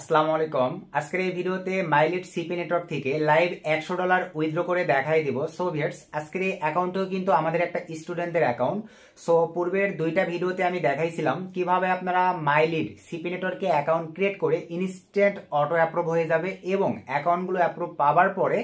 আসসালামু আলাইকুম। আজকের এই ভিডিওতে মাইলিট সিপি নেটওয়ার্ক থেকে লাইভ $100 উইথড্র করে দেখাই দিব। সো ভিউয়ার্স, আজকের এই অ্যাকাউন্টও কিন্তু আমাদের একটা স্টুডেন্টদের অ্যাকাউন্ট। সো পূর্বের দুইটা ভিডিওতে আমি দেখাইছিলাম কিভাবে আপনারা মাইলিট সিপি নেটওয়ার্কে অ্যাকাউন্ট ক্রিয়েট করে ইনস্ট্যান্ট অটো অ্যাপ্রুভ হয়ে যাবে এবং অ্যাকাউন্টগুলো অ্যাপ্রুভ পাওয়ার পরে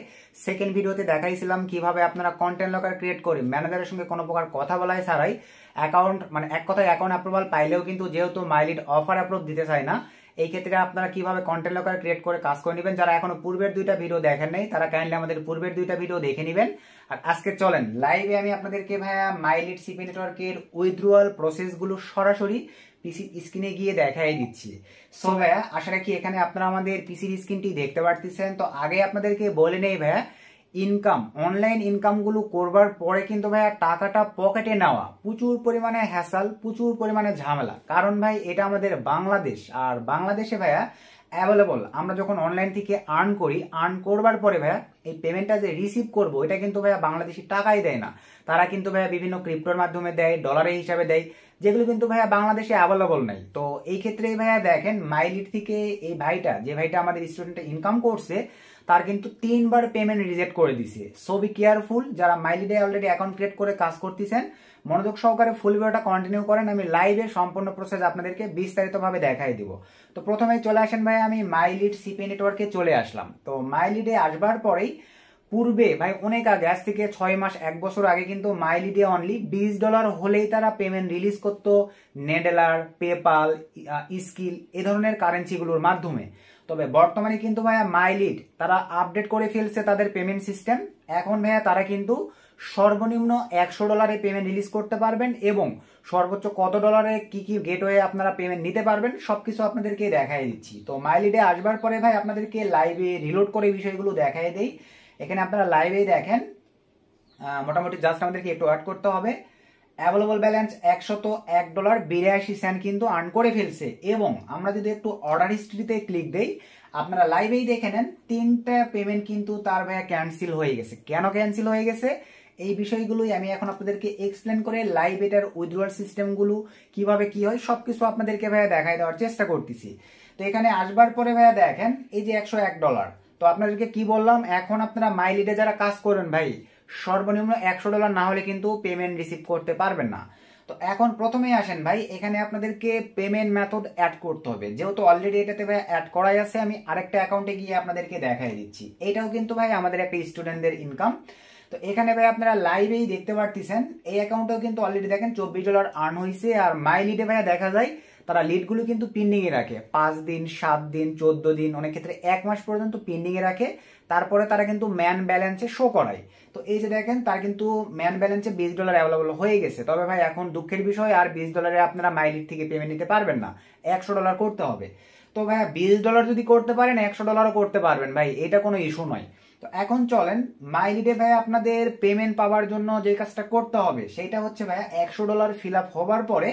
সেকেন্ড ভিডিওতে দেখাইছিলাম কিভাবে আপনারা কন্টেন্ট লকার ক্রিয়েট করে ম্যানেজারের সঙ্গে কোনো প্রকার কথা বলাই ছাড়াই অ্যাকাউন্ট এক কথায় অ্যাকাউন্ট অ্যাপ্রুভাল পাইলেও কিন্তু যেহেতু মাইলিট অফার অ্যাপ্রুভ দিতে চায় না, এই ক্ষেত্রে আপনারা কিভাবে কন্টেন্ট লকার ক্রিয়েট করে কাজ করে নেবেন। যারা এখনো পূর্বের দুইটা ভিডিও দেখেন নাই তারা কাইন্ডলি আমাদের পূর্বের দুইটা ভিডিও দেখে নেবেন। আর আজকে চলেন লাইভে আমি আপনাদেরকে ভাইয়া মাইলিট সিপি নেটওয়ার্কের উইথড্রয়াল প্রসেসগুলো সরাসরি পিসি স্ক্রিনে গিয়ে দেখাই দিচ্ছি। সো ভাইয়া, আশা রাখি এখানে আপনারা আমাদের পিসির স্ক্রিনটি দেখতে পারতেছেন। তো আগে আপনাদেরকে বলে নেই ভাইয়া, ইনকাম অনলাইন ইনকামগুলো করবার পরে কিন্তু ভাইয়া টাকাটা পকেটে নেওয়া প্রচুর পরিমাণে হ্যাসাল, প্রচুর পরিমাণে ঝামেলা। কারণ ভাই এটা আমাদের বাংলাদেশ, আর বাংলাদেশে ভাইয়া অ্যাভেলেবল আমরা যখন অনলাইন থেকে আর্ন করি, আর্ন করবার পরে ভাইয়া এই পেমেন্টটা যে রিসিভ করবো এটা কিন্তু ভাইয়া বাংলাদেশি টাকাই দেয় না, তারা কিন্তু ভাইয়া বিভিন্ন ক্রিপ্টোর মাধ্যমে দেয়, ডলারের হিসাবে দেয়, যেগুলো কিন্তু ভাইয়া বাংলাদেশে অ্যাভেলেবল নাই। তো এই ক্ষেত্রে ভাইয়া দেখেন মাইলিট থেকে এই ভাইটা, যে ভাইটা আমাদের স্টুডেন্টে ইনকাম করছে, তার কিন্তু 3বার পেমেন্ট রিজেক্ট করে দিছে। সো বি কেয়ারফুল, যারা মাইলিডে অলরেডি অ্যাকাউন্ট ক্রিয়েট করে কাজ করতেছেন মনোযোগ সহকারে ফুল ভিডিওটা কন্টিনিউ করেন। আমি লাইভে সম্পূর্ণ প্রসেস আপনাদেরকে বিস্তারিতভাবে দেখাই দিব। তো প্রথমেই চলে আসেন ভাই, আমি মাইলিট সিপি নেটওয়ার্কে চলে আসলাম। তো মাইলিডে আসবার পরেই পূর্বে ভাই অনেক আগে, আজ থেকে 6 মাস 1 বছর আগে কিন্তু মাইলিডে অনলি $20 হলেই তারা পেমেন্ট রিলিজ করতো নেডেলার, পেপাল, স্কিল এ ধরনের কারেন্সিগুলোর মাধ্যমে। তবে বর্তমানে কিন্তু ভাইয়া মাইলিট তারা আপডেট করে ফেলছে তাদের পেমেন্ট সিস্টেম। এখন ভাইয়া তারা কিন্তু সর্বনিম্ন $100 পেমেন্ট রিলিজ করতে পারবেন এবং সর্বোচ্চ কত ডলারে কি কি গেটওয়ে আপনারা পেমেন্ট নিতে পারবেন সবকিছু আপনাদেরকে দেখাই দিচ্ছি। তো মাইলিডে আসবার পরে ভাই আপনাদেরকে লাইভে রিলোড করে বিষয়গুলো দেখাই দেই। এখানে আপনারা লাইভেই দেখেন, মোটামুটি জাস্ট আমাদেরকে একটু অ্যাড করতে হবে। অ্যাভেলেবল ব্যালেন্স $101.82 কিন্তু আর্ন করে ফেলছে। এবং আমরা যদি একটু অর্ডার হিস্ট্রিতে ক্লিক দেই, আপনারা লাইভেই দেখে নেন 3টা পেমেন্ট কিন্তু তার ভাইয়া ক্যান্সেল হয়ে গেছে। কেন ক্যান্সেল হয়ে গেছে এই বিষয়গুলোই আমি এখন আপনাদেরকে এক্সপ্লেন করে লাইভ এটার উইথড্রয়াল সিস্টেমগুলো কিভাবে কি হয় সবকিছু আপনাদেরকে ভাইয়া দেখাই দেওয়ার চেষ্টা করতেছি। তো এখানে আসবার পরে ভাইয়া দেখেন এই যে $101। তো আপনাদেরকে কি বললাম, এখন আপনারা মাইলিডে যারা কাজ করেন ভাই সর্বনিম্ন $100 না হলে কিন্তু পেমেন্ট রিসিভ করতে পারবেন না। তো এখন প্রথমেই আসেন ভাই, এখানে আপনাদেরকে পেমেন্ট মেথড অ্যাড করতে হবে। যেহেতু অলরেডি এটাতে ভাই অ্যাড করাই আছে, আমি আরেকটা অ্যাকাউন্টে গিয়ে আপনাদেরকে দেখাই দিচ্ছি। এটাও কিন্তু ভাই আমাদের একটা স্টুডেন্টদের ইনকাম। তো এখানে ভাই আপনারা লাইভেই দেখতে পারতেছেন এই অ্যাকাউন্টেও কিন্তু অলরেডি দেখেন $24 আর্ন হয়েছে। আর মাই লিডে ভাইয়া দেখা যায় তারা লিডগুলো কিন্তু পেন্ডিং এ রাখে 5 দিন, 7 দিন, 14 দিন, অনেক ক্ষেত্রে 1 মাস পর্যন্ত পেন্ডিং এ রাখে। তারপরে তারা কিন্তু ম্যান ব্যালেন্সে শো করায়। তো এই যে দেখেন তার কিন্তু ম্যান ব্যালেন্সে $20 অ্যাভেলেবল হয়ে গেছে। তবে ভাই এখন দুঃখের বিষয়, আর $20 আপনারা মাইলিট থেকে পেমেন্ট নিতে পারবেন না, $100 করতে হবে। তো ভাই $20 যদি করতে পারেন $100 করতে পারবেন ভাই, এটা কোনো ইস্যু নয়। তো এখন চলেন মাইলিডে ভাই আপনাদের পেমেন্ট পাওয়ার জন্য যে কাজটা করতে হবে সেটা হচ্ছে ভাই $100 ফিল আপ হবার পরে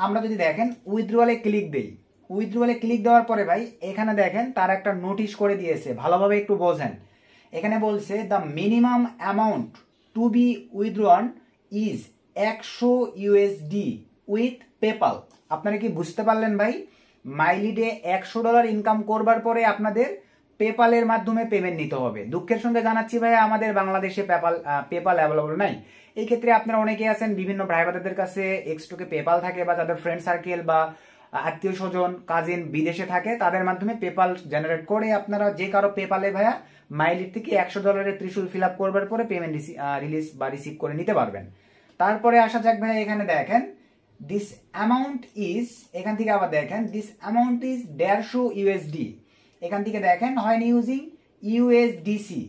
আমরা যদি দেখেন উইথড্রয়ালে ক্লিক দেই, উইথড্রয়ালে ক্লিক দেওয়ার পরে ভাই এখানে দেখেন তার একটা নোটিশ করে দিয়েছে, ভালোভাবে একটু বোঝেন। এখানে বলছে the minimum amount to be withdrawn is $100 with PayPal. আপনারা কি বুঝতে পারলেন ভাই? মাইলিডে $100 ইনকাম করবার পরে আপনাদের পেপালের মাধ্যমে পেমেন্ট নিতে হবে। দুঃখের সঙ্গে জানাচ্ছি ভাই আমাদের বাংলাদেশে পেপাল অ্যাভেলেবল নাই। এই ক্ষেত্রে আপনারা অনেকে আছেন বিভিন্ন ভাই বোনদের কাছে এক্সট্রাকে পেপাল থাকে বা তাদের ফ্রেন্ড সার্কেল বা আত্মীয় স্বজন কাজিন বিদেশে থাকে, তাদের মাধ্যমে পেপাল জেনারেট করে আপনারা যে কারো পেপালে ভাইয়া মাইলিট থেকে $100 ত্রিশূল ফিল আপ করবার পরে পেমেন্ট রিলিজ বা রিসিভ করে নিতে পারবেন। তারপরে আসা যাক ভাই, এখানে দেখেন দিস অ্যামাউন্ট ইজ, এখান থেকে আবার দেখেন দিস অ্যামাউন্ট ইজ $150। এখান থেকে দেখেন হয় ইউজিং ইউএসডিসি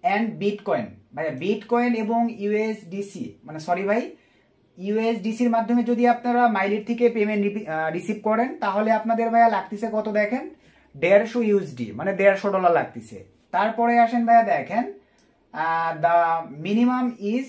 অ্যান্ড বিটকয়েন। ভাই বিটকয়েন এবং ইউএসডিসি মানে সরি ভাই ইউএসডিসির মাধ্যমে যদি আপনারা মাইলিট থেকে পেমেন্ট রিসিভ করেন তাহলে আপনাদের ভাইয়া লাগতেছে কত দেখেন, $150 মানে $150 লাগতেছে। তারপরে আসেন ভাইয়া দেখেন দ্য মিনিমাম ইজ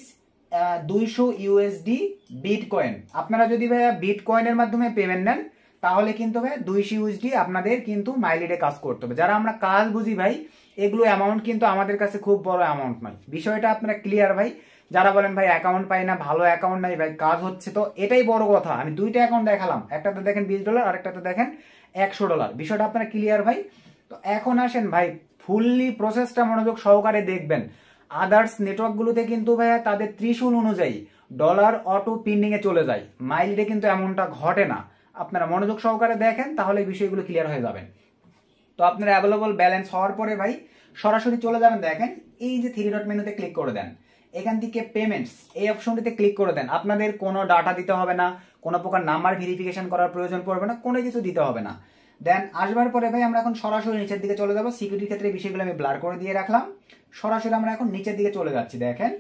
$200 বিটকয়েন। আপনারা যদি ভাইয়া বিটকয়েনের মাধ্যমে পেমেন্ট নেন তাহলে কিন্তু ভাই $200 আপনাদের কিন্তু মাইলিডে কাজ করতে হবে। যারা আমরা কাজ বুঝি ভাই এগুলো অ্যামাউন্ট কিন্তু আমাদের কাছে খুব বড় অ্যামাউন্ট নয়, বিষয়টা আপনারা ক্লিয়ার ভাই। যারা বলেন ভাই অ্যাকাউন্ট পাই না, ভালো অ্যাকাউন্ট নাই ভাই, কাজ হচ্ছে, তো এটাই বড় কথা। আমি দুইটা অ্যাকাউন্ট দেখালাম, একটাতে দেখেন $20 আর একটাতে দেখেন $100। বিষয়টা আপনারা ক্লিয়ার ভাই? তো এখন আসেন ভাই, ফুললি প্রসেসটা মনোযোগ সহকারে দেখবেন। আদার্স নেটওয়ার্কগুলোতে কিন্তু ভাইয়া তাদের ত্রিশূল অনুযায়ী ডলার অটো পেন্ডিংয়ে চলে যায়, মাইল্ডে কিন্তু এমনটা ঘটে না। আপনারা মনোযোগ সহকারে দেখেন, তাহলে এই বিষয়গুলো ক্লিয়ার হয়ে যাবেন। তো আপনার অ্যাভেলেবল ব্যালেন্স হওয়ার পরে ভাই সরাসরি চলে যাবেন, দেখেন এই যে 3 ডট মেনুতে ক্লিক করে দেন, এখান থেকে পেমেন্টস এই অপশনটিতে ক্লিক করে দেন। আপনাদের কোনো ডাটা দিতে হবে না, কোনো প্রকার নাম্বার ভেরিফিকেশন করার প্রয়োজন পড়বে না, কোনো কিছু দিতে হবে না। দেন আসবার পরে ভাই আমরা এখন সরাসরি নিচের দিকে চলে যাব। সিকিউরিটির ক্ষেত্রে এই বিষয়গুলো আমি ব্লার করে দিয়ে রাখলাম। সরাসরি আমরা এখন নিচের দিকে চলে যাচ্ছি, দেখেন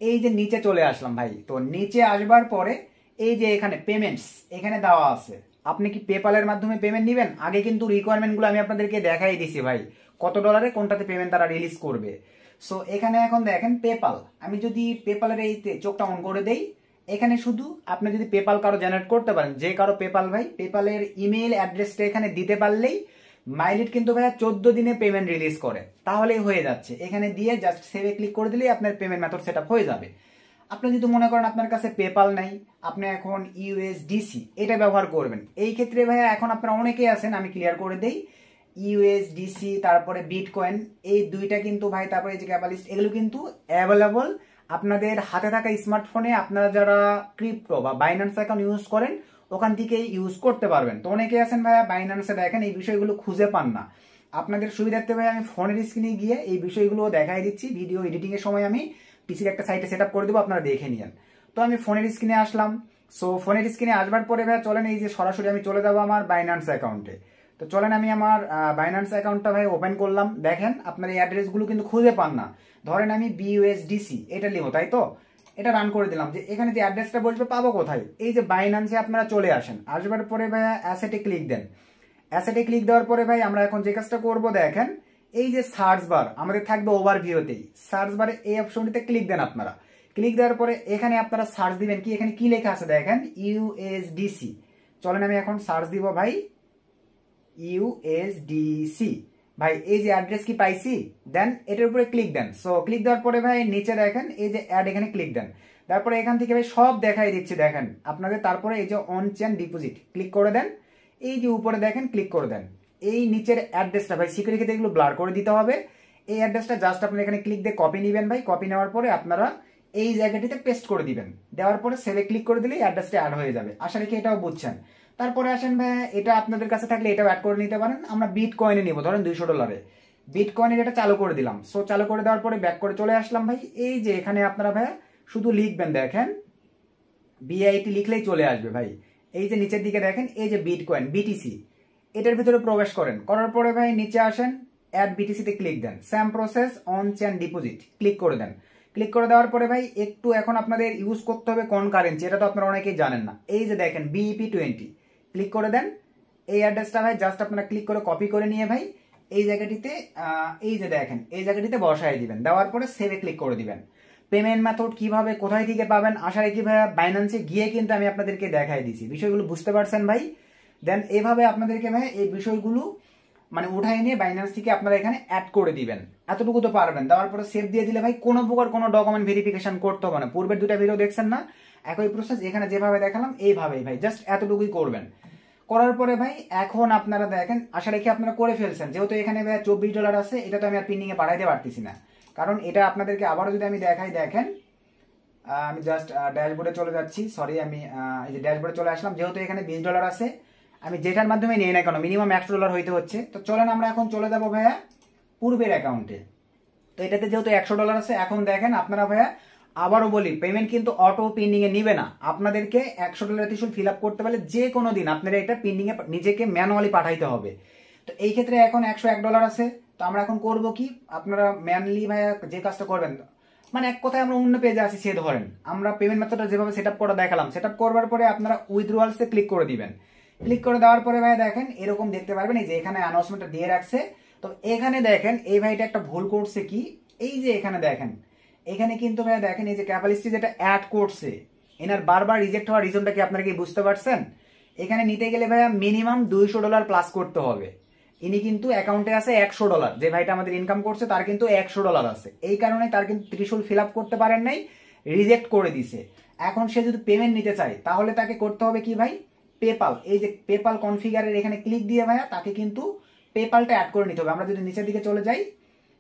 এই যে নিচে চলে আসলাম ভাই। তো নিচে আসবার পরে এই যে এখানে পেমেন্টস এখানে দেওয়া আছে, আপনি কি পেপালের মাধ্যমে পেমেন্ট নেবেন? আগে কিন্তু রিকোয়ারমেন্টগুলো আমি আপনাদেরকে দেখাই দিছি ভাই, কত ডলারে কোনটাতে পেমেন্ট তারা রিলিজ করবে। সো এখানে এখন দেখেন পেপাল, আমি যদি পেপালের এই চোখটা অন করে দেই, এখানে শুধু আপনি যদি পেপাল কারো জেনারেট করতে পারেন, যে কারো পেপাল ভাই, পেপালের ইমেইল অ্যাড্রেসটা এখানে দিতে পারলেই মাইলিট কিন্তু ভাইয়া 14 দিনে পেমেন্ট রিলিজ করে, তাহলেই হয়ে যাচ্ছে। এখানে দিয়ে জাস্ট সেভে ক্লিক করে দিলেই আপনার পেমেন্ট মেথড সেট আপ হয়ে যাবে। আপনি যদি মনে করেন আপনার কাছে পেপাল নাই, আপনি এখন ইউএসডিসি এটা ব্যবহার করবেন, এই ক্ষেত্রে ভাইয়া এখন আপনারা অনেকেই আছেন, আমি ক্লিয়ার করে দেই। ইউএসডিসি তারপরে বিটকয়েন, এই দুইটা কিন্তু ভাই, তারপরে এই যে ক্যাপালিস্ট, এগুলো কিন্তু অ্যাভেলেবল আপনাদের হাতে থাকা স্মার্টফোনে। আপনারা যারা ক্রিপ্টো বা বাইন্যান্স অ্যাকাউন্ট ইউজ করেন ওখান থেকে ইউজ করতে পারবেন। তো অনেকে আছেন ভাইয়া বাইন্যান্সে দেখেন এই বিষয়গুলো খুঁজে পান না, আপনাদের সুবিধার্থে ভাই আমি ফোনের স্ক্রিনে গিয়ে এই বিষয়গুলো দেখাই দিচ্ছি। ভিডিও এডিটিং এর সময় আমি পিসির একটা সাইটে সেট আপ করে দেবো, আপনারা দেখে নিন। তো আমি ফোনের স্ক্রিনে আসলাম। সো ফোনের স্ক্রিনে আসবার পরে ভাই চলেন এই যে সরাসরি আমি চলে যাবো আমার বাইন্যান্স অ্যাকাউন্টে। তো চলেন আমি আমার বাইন্যান্স অ্যাকাউন্টটা ভাই ওপেন করলাম। দেখেন আপনার এই অ্যাড্রেসগুলো কিন্তু খুঁজে পান না। ধরেন আমি বিইউএসডিসি এটা লিখো, তাই তো এটা রান করে দিলাম, যে এখানে যে অ্যাড্রেসটা বলবে পাবো কোথায়, এই যে বাইন্যান্সে আপনারা চলে আসেন। আসবার পরে ভাই অ্যাসেটে ক্লিক দেন। অ্যাসেটে ক্লিক দেওয়ার পরে ভাই আমরা এখন যে কাজটা করবো, দেখেন এই যে সার্চ বার আমাদের থাকবে ওভারভিউতেই, সার্চ বারে এই অপশনটিতে ক্লিক দেন আপনারা। ক্লিক দেওয়ার পরে এখানে আপনারা সার্চ দিবেন কি, এখানে কি লেখা আছে দেখেন ইউএসডিসি। চলেন আমি এখন সার্চ দিব ভাই ইউএসডিসি। ভাই এই যে অ্যাড্রেস কি পাইছি, দেন এটার উপরে ক্লিক দেন। সো ক্লিক দেওয়ার পরে ভাই নিচে দেখেন এই যে অ্যাড, এখানে ক্লিক দেন। তারপরে এখান থেকে ভাই সব দেখাই দিচ্ছি দেখেন আপনাদের। তারপরে এই যে অন চেন ডিপোজিট ক্লিক করে দেন, এই যে উপরে দেখেন ক্লিক করে দেন। এই নিচের অ্যাড্রেসটা ভাই সিকিউরিটি ক্ষেত্রে এগুলো ব্লার করে দিতে হবে। এই অ্যাড্রেসটা জাস্ট আপনি এখানে ক্লিক দিয়ে কপি নেবেন ভাই। কপি নেওয়ার পরে আপনারা এই জায়গাটিতে পেস্ট করে দিবেন। দেওয়ার পরে সেভে ক্লিক করে দিলেই অ্যাড্রেসটা অ্যাড হয়ে যাবে। আশা রেখে এটাও বুঝছেন। তারপরে আসেন ভাই, এটা আপনাদের কাছে থাকলে এটাও অ্যাড করে নিতে পারেন। আমরা বিট কয়েনে নিব, ধরেন $200। বিট কয়েনের এটা চালু করে দিলাম। সো চালু করে দেওয়ার পরে ব্যাক করে চলে আসলাম ভাই। এই যে এখানে আপনারা ভাই শুধু লিখবেন, দেখেন বিআইটি লিখলেই চলে আসবে ভাই। এই যে নিচের দিকে দেখেন এই যে বিট কয়েন বিটিসি, এটার ভিতরে প্রবেশ করেন। করার পরে ভাই নিচে আসেন, অ্যাড বিটিসিতে ক্লিক দেন। Same process on chain deposit click করে দেন। ক্লিক করে দেওয়ার পরে ভাই একটু এখন আপনাদের ইউজ করতে হবে কোন কারেন্সি, এটা তো আপনারা অনেকেই জানেন না। এই যে দেখেন BEP20 ক্লিক করে দেন। এই অ্যাড্রেসটা ভাই জাস্ট আপনারা ক্লিক করে কপি করে নিয়ে ভাই এই জায়গাটিতে এই যে দেখেন এই জায়গাটিতে বসায় দিবেন। দেওয়ার পরে সেভে ক্লিক করে দিবেন। পেমেন্ট মেথড কিভাবে কোথায় থেকে পাবেন আশা রাখি ভাই বাইন্যান্সে গিয়ে কিন্তু আমি আপনাদেরকে দেখাই দিছি, বিষয়গুলো বুঝতে পারছেন ভাই। দেন এইভাবে আপনাদেরকে ভাই এই বিষয়গুলো মানে উঠাই নিয়ে বাইন্যান্স থেকে আপনারা এখানে অ্যাড করে দিবেন। এতটুকু তো পারবেন। দেওয়ার পরে সেভ দিয়ে দিলে ভাই কোনো প্রকার কোনো ডকুমেন্ট ভেরিফিকেশন করতে হবে না। পূর্বের দুটা ভিডিও দেখছেন না, একই প্রসেস এখানে যেভাবে দেখালাম এইভাবেই ভাই জাস্ট এতটুকুই করবেন। করার পরে ভাই এখন আপনারা দেখেন আশা রেখে আপনারা করে ফেলছেন। যেহেতু এখানে ভাই $24 আছে, এটা তো আমি আর পিন্ডিং এ পাঠাইতে পারতেছি না, কারণ এটা আপনাদেরকে আবারও যদি আমি দেখাই, দেখেন আমি জাস্ট ড্যাশবোর্ডে চলে যাচ্ছি। সরি, আমি এই যে ড্যাশবোর্ডে চলে আসলাম। যেহেতু এখানে $20 আছে, আমি যেটার মাধ্যমে নিই না কেন মিনিমাম $100 হইতে হচ্ছে। তো চলেন আমরা এখন চলে যাবো ভাইয়া পূর্বের অ্যাকাউন্টে। তো এটাতে যেহেতু $100 আছে, এখন দেখেন আপনারা ভাইয়া আবারও বলি পেমেন্ট কিন্তু অটো পেন্ডিং এ নিবে না। আপনাদেরকে $100 থ্রেশহোল্ড ফিল আপ করতে পারলে যে কোনো দিন আপনারা এটা পেন্ডিং এ নিজেকে ম্যানুয়ালি পাঠাইতে হবে। তো এই ক্ষেত্রে এখন $101 আছে। তো আমরা এখন করব কি, আপনারা ম্যানুয়ালি ভাইয়া যে কাজটা করবেন, মানে এক কথায় আমরা অন্য পেজে আছি সে ধরেন আমরা পেমেন্ট মেথডটা যেভাবে সেট আপ করা দেখালাম, সেট আপ করবার পরে আপনারা উইথড্রয়ালসে ক্লিক করে দিবেন। ক্লিক করে দেওয়ার পরে ভাই দেখেন এরকম দেখতে পারবেন, এই যে এখানে অ্যানাউন্সমেন্টটা দিয়ে রাখছে। তো এখানে দেখেন এই ভাইটা একটা ভুল করছে কি, এই যে এখানে দেখেন এখানে কিন্তু ভাই দেখেন এই যে ক্যাপালিস্টি যেটা অ্যাড করছে, এনার বারবার রিজেক্ট হওয়ার রিজনটা কি আপনারা কি বুঝতে পারছেন? এখানে নিতে গেলে ভাইয়া মিনিমাম $200 প্লাস করতে হবে। ইনি কিন্তু অ্যাকাউন্টে আছে $100, যে ভাইটা আমাদের ইনকাম করছে তার কিন্তু $100 আছে। এই কারণে তার কিন্তু থ্রেশহোল্ড ফিল আপ করতে পারেন নাই, রিজেক্ট করে দিছে। এখন সে যদি পেমেন্ট নিতে চায় তাহলে তাকে করতে হবে কি ভাই, পেপাল, এই যে পেপাল কনফিগারের এখানে ক্লিক দিয়ে ভাইয়া তাকে কিন্তু পেপালটা অ্যাড করে নিতে হবে। আমরা যদি নিচের দিকে চলে যাই,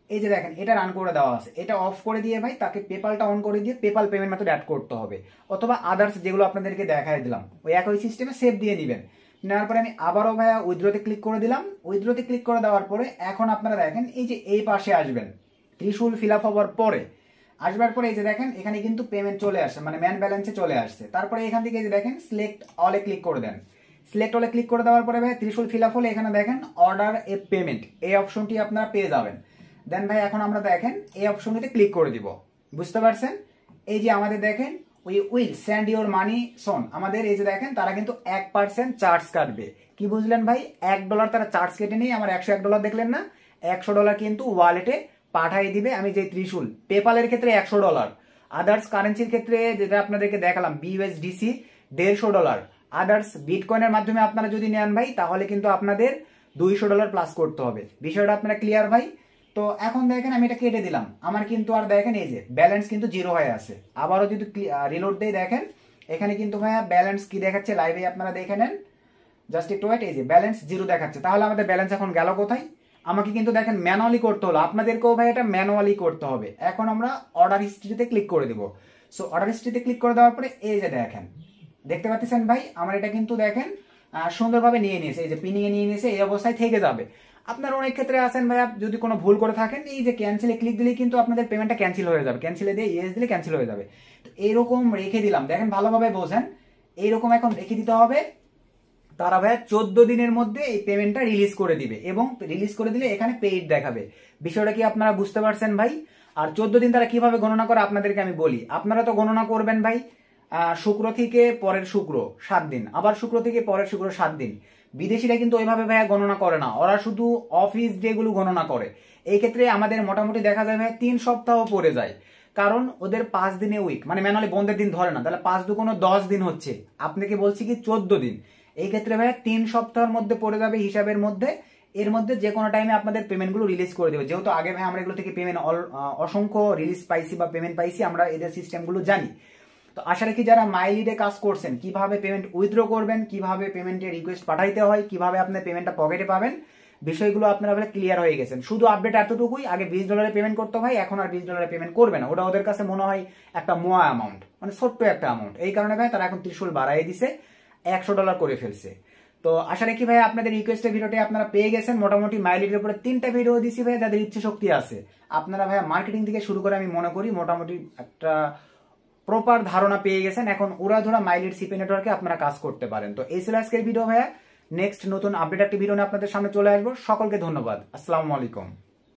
এই যে দেখেন এটা রান করে দেওয়া আছে, এটা অফ করে দিয়ে ভাই তাকে পেপালটা অন করে দিয়ে পেপাল পেমেন্ট মেথড অ্যাড করতে হবে, অথবা আদার্স যেগুলো আপনাদেরকে দেখাই দিলাম ওই একই সিস্টেমে সেভ দিয়ে নেবেন। নেওয়ার পরে আমি আবারও ভাইয়া উইথড্রোতে ক্লিক করে দিলাম। উইথড্রোতে ক্লিক করে দেওয়ার পরে এখন আপনারা দেখেন এই যে এই পাশে আসবেন, ত্রিশূল ফিল আপ হওয়ার পরে আসবার পরে এই যে দেখেন এখানে কিন্তু পেমেন্ট চলে আসছে, মানে ম্যান ব্যালেন্সে চলে আসছে। তারপরে এখান থেকে এই যে দেখেন সিলেক্ট অলে ক্লিক করে দেন। সিলেক্ট অলে ক্লিক করে দেওয়ার পরে ভাই ত্রিশূল ফিল আপ হলে এখানে দেখেন অর্ডার এ পেমেন্ট, এই অপশনটি আপনারা পেয়ে যাবেন। দেন ভাই এখন আমরা দেখেন এই অপশনটিতে ক্লিক করে দিব। বুঝতে পারছেন? এই যে আমাদের দেখেন we will send your money soon, আমাদের এই যে দেখেন তারা কিন্তু 1% চার্জ কাটবে। কি বুঝলেন ভাই? $1 তারা চার্জ কেটে নিয়ে আমার $101 দেখলেন না, $100 কিন্তু ওয়ালেটে পাঠাই দিবে। আমি যে ত্রিশূল পেপালের ক্ষেত্রে $100, আদার্স কারেন্সির ক্ষেত্রে যেটা আপনাদেরকে দেখালাম BUSDC $150, আদার্স বিটকয়েনের মাধ্যমে আপনারা যদি নেন ভাই তাহলে কিন্তু আপনাদের $200 প্লাস করতে হবে। বিষয়টা আপনারা ক্লিয়ার ভাই? তো এখন দেখেন আমি এটা কেটে দিলাম, আমার কিন্তু আর দেখেন এই যে ব্যালেন্স কিন্তু 0 হয়ে আছে। আবারও যদি রিলোড দিয়ে দেখেন এখানে কিন্তু ভাইয়া ব্যালেন্স কি দেখাচ্ছে লাইভে আপনারা দেখে নেন, জাস্ট একটু ওয়েট। এই যে ব্যালেন্স 0 দেখাচ্ছে, তাহলে আমাদের ব্যালেন্স এখন গেল কোথায়? আমাকে কিন্তু দেখেন ম্যানুয়ালি করতে হলো, আপনাদেরকেও ভাই এটা ম্যানুয়ালি করতে হবে। এখন আমরা অর্ডার হিস্ট্রিতে ক্লিক করে দিব। সো অর্ডার হিস্ট্রিতে ক্লিক করে দেওয়ার পরে এই যে দেখেন দেখতে পাচ্ছেন ভাই আমার এটা কিন্তু দেখেন সুন্দরভাবে নিয়ে নিয়েছে, এই যে পিনিয়ে নিয়ে নিয়েছে, এই অবস্থায় থেকে যাবে। আপনার অনেক ক্ষেত্রে আছেন ভাইয়া যদি কোনো ভুল করে থাকেন এই যে ক্যান্সেলে ক্লিক দিলেই কিন্তু আপনাদের পেমেন্টটা ক্যান্সেল হয়ে যাবে, ক্যান্সেলে দিয়ে ইয়েস দিলে ক্যান্সেল হয়ে যাবে। তো এইরকম রেখে দিলাম, দেখেন ভালোভাবে বোঝেন, এইরকম এখন রেখে দিতে হবে। তারা ভাইয়া 14 দিনের মধ্যে এই পেমেন্টটা রিলিজ করে দিবে, এবং রিলিজ করে দিলে এখানে পেইড দেখাবে। বিষয়টা কি আপনারা বুঝতে পারছেন ভাই? আর 14 দিন তারা কিভাবে গণনা করে আপনাদেরকে আমি বলি। আপনারা তো গণনা করবেন ভাই শুক্র থেকে পরের শুক্র 7 দিন, আবার শুক্র থেকে পরের শুক্র 7 দিন। বিদেশিরা কিন্তু ওইভাবে ভাইয়া গণনা করে না, ওরা শুধু অফিস ডে গুলো গণনা করে। এই ক্ষেত্রে আমাদের মোটামুটি দেখা যায় ভাইয়া 3 সপ্তাহ পড়ে যায়, কারণ ওদের 5 দিনে উইক, মানে ম্যানুয়ালি বন্ধের দিন ধরে না, তাহলে 5 দুগুণ 10 দিন হচ্ছে, আপনাকে বলছি কি 14 দিন। এই ক্ষেত্রে ভাইয়া 3 সপ্তাহের মধ্যে পড়ে যাবে হিসাবের মধ্যে। এর মধ্যে যে কোনো টাইমে আপনাদের পেমেন্টগুলো রিলিজ করে দেবে, যেহেতু আগে ভাই আমরা এগুলো থেকে পেমেন্ট অসংখ্য রিলিজ পাইছি বা পেমেন্ট পাইছি, আমরা এদের সিস্টেমগুলো জানি। তো আশা রাখি যারা মাইলিডে কাজ করছেন কিভাবে পেমেন্ট উইথড্র করবেন, কিভাবে পেমেন্টের রিকোয়েস্ট পাঠাইতে হয়, কিভাবে আপনার পেমেন্টটা পকেটে পাবেন, বিষয়গুলো আপনারা ক্লিয়ার হয়ে গেছেন। শুধু আপডেট এতটুকুই, আগে $20 পেমেন্ট করতে হয়, এখন আর $20 পেমেন্ট করবে না। ওটা ওদের কাছে মনে হয় একটা মোয়া অ্যামাউন্ট, মানে ছোট্ট একটা অ্যামাউন্ট। এই কারণে ভাই তারা এখন ত্রিশূল বাড়াই দিছে, $100 করে ফেলছে। তো আশা রাখি ভাই আপনাদের রিকোয়েস্টের ভিডিওটি আপনারা পেয়ে গেছেন। মোটামুটি মাইলিডের উপরে 3টা ভিডিও দিছি ভাই, যাদের ইচ্ছে শক্তি আছে। আপনারা ভাই মার্কেটিং থেকে শুরু করে আমি মনে করি মোটামুটি একটা প্রপার ধারণা পেয়ে গেছেন। এখন উড়াধুরা মাইলিড সিপি নেটওয়ার্কে আপনারা কাজ করতে পারেন। তো এই ছিল আজকের ভিডিও ভাইয়া। নেক্সট নতুন আপডেট একটি ভিডিও নিয়ে আপনাদের সামনে চলে আসবো। সকলকে ধন্যবাদ। আসসালামু আলাইকুম।